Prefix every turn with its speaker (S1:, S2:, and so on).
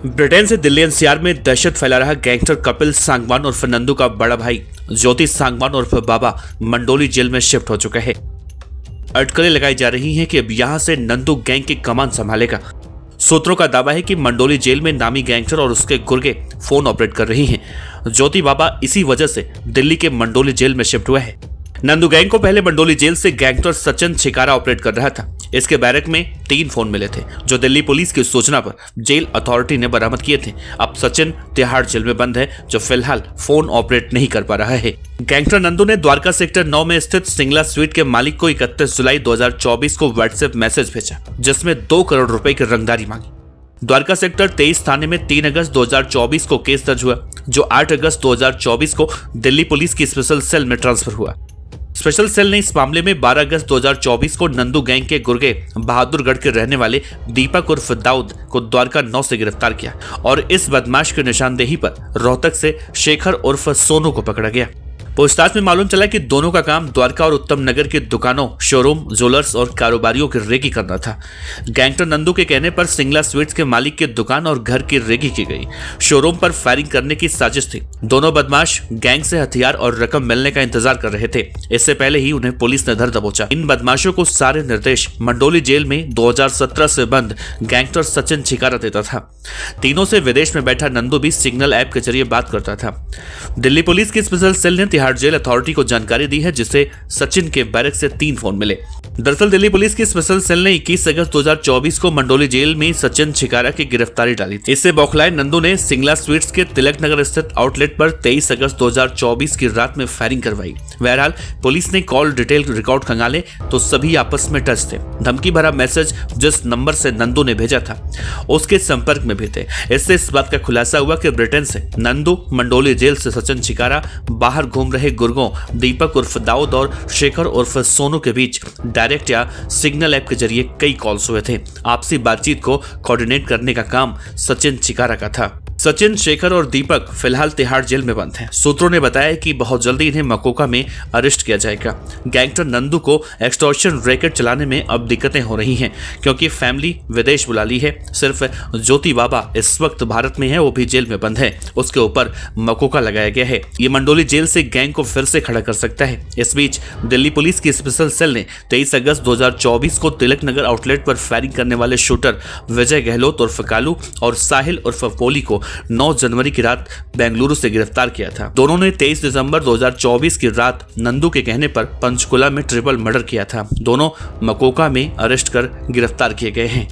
S1: Britain से Delhi NCR में दहशत फैला रहा गैंगस्टर कपिल सांगवान उर्फ नंदू का बड़ा भाई ज्योति सांगवान उर्फ बाबा मंडोली जेल में शिफ्ट हो चुका है। अटकलें लगाई जा रही हैं कि अब यहां से नंदू गैंग की कमान संभालेगा। सूत्रों का दावा है कि मंडोली जेल में नामी गैंगस्टर और उसके गुर्गे फोन ऑपरेट कर रही हैं। ज्योति बाबा इसी वजह से दिल्ली के मंडोली जेल में शिफ्ट हुआ है। नंदू गैंग को पहले मंडोली जेल से गैंगस्टर सचिन छिकारा ऑपरेट कर रहा था। इसके बैरक में 3 फोन मिले थे जो दिल्ली पुलिस की सूचना पर जेल अथॉरिटी ने बरामद किए थे। अब सचिन तिहाड़ जेल में बंद है, जो फिलहाल फोन ऑपरेट नहीं कर पा रहा है। गैंगस्टर नंदू ने द्वारका सेक्टर 9 में स्थित सिंगला स्वीट के मालिक को 31 जुलाई 2024 को व्हाट्सएप मैसेज भेजा, जिसमें 2 करोड़ रुपए की रंगदारी मांगी। द्वारका सेक्टर 23 थाने में 3 अगस्त 2024 को केस दर्ज हुआ, जो 8 अगस्त 2024 को दिल्ली पुलिस की स्पेशल सेल में ट्रांसफर हुआ। स्पेशल सेल ने इस मामले में 12 अगस्त 2024 को नंदू गैंग के गुर्गे बहादुरगढ़ के रहने वाले दीपक उर्फ दाऊद को द्वारका 9 से गिरफ्तार किया और इस बदमाश की निशानदेही पर रोहतक से शेखर उर्फ सोनू को पकड़ा गया। पूछताछ में मालूम चला कि दोनों का काम द्वारका और उत्तम नगर की दुकानों, शोरूम, ज्वेलर्स और कारोबारियों की रेकी करना था। गैंगस्टर नंदू के कहने पर सिंगला स्वीट्स के मालिक की दुकान और घर की रेकी की गई। शोरूम पर फायरिंग करने की साजिश थी। दोनों बदमाश गैंग से हथियार और रकम मिलने का इंतजार कर रहे थे। इससे पहले ही उन्हें पुलिस ने धर दबोचा। इन बदमाशों को सारे निर्देश मंडोली जेल में 2017 से बंद गैंगस्टर सचिन छिकारा देता था। तीनों से विदेश में बैठा नंदू भी सिग्नल ऐप के जरिए बात करता था। दिल्ली पुलिस की स्पेशल सेल ने तिहाड़ जेल अथॉरिटी को जानकारी दी है, जिससे सचिन के बैरक से 3 फोन मिले। दरअसल दिल्ली पुलिस की स्पेशल सेल ने 21 अगस्त 2024 को मंडोली जेल में सचिन छिकारा की गिरफ्तारी डाली थी। इससे बौखलाए नंदू ने सिंगला स्वीट्स के तिलक नगर स्थित आउटलेट पर 23 अगस्त 2024 की रात में फायरिंग करवाई। बहरहाल पुलिस ने कॉल डिटेल रिकॉर्ड खंगाले तो सभी आपस में टच थे। धमकी भरा मैसेज जिस नंबर से नंदू ने भेजा था उसके संपर्क में भी थे। इससे इस बात का खुलासा हुआ कि ब्रिटेन से नंदू मंडोली जेल से सचिन छिकारा बाहर घूम रहे गुर्गों दीपक उर्फ दाऊद और शेखर उर्फ सोनू के बीच डायरेक्ट या सिग्नल ऐप के जरिए कई कॉल्स हुए थे। आपसी बातचीत को कोऑर्डिनेट करने का काम सचिन छिकारा का था। सचिन, शेखर और दीपक फिलहाल तिहाड़ जेल में बंद हैं। सूत्रों ने बताया कि बहुत जल्दी इन्हें मकोका में अरेस्ट किया जाएगा। गैंगस्टर नंदू को एक्सटॉर्शन रैकेट चलाने में अब दिक्कतें हो रही हैं, क्योंकि फैमिली विदेश बुला ली है। सिर्फ ज्योति बाबा इस वक्त भारत में है, वो भी जेल में बंद है। उसके ऊपर मकोका लगाया गया है। ये मंडोली जेल से गैंग को फिर से खड़ा कर सकता है। इस बीच दिल्ली पुलिस की स्पेशल सेल ने 23 अगस्त 2024 को तिलक नगर आउटलेट पर फायरिंग करने वाले शूटर विजय गहलोत उर्फ कालू और साहिल उर्फ पोली को 9 जनवरी की रात बेंगलुरु से गिरफ्तार किया था। दोनों ने 23 दिसंबर 2024 की रात नंदू के कहने पर पंचकुला में ट्रिपल मर्डर किया था। दोनों मकोका में अरेस्ट कर गिरफ्तार किए गए हैं।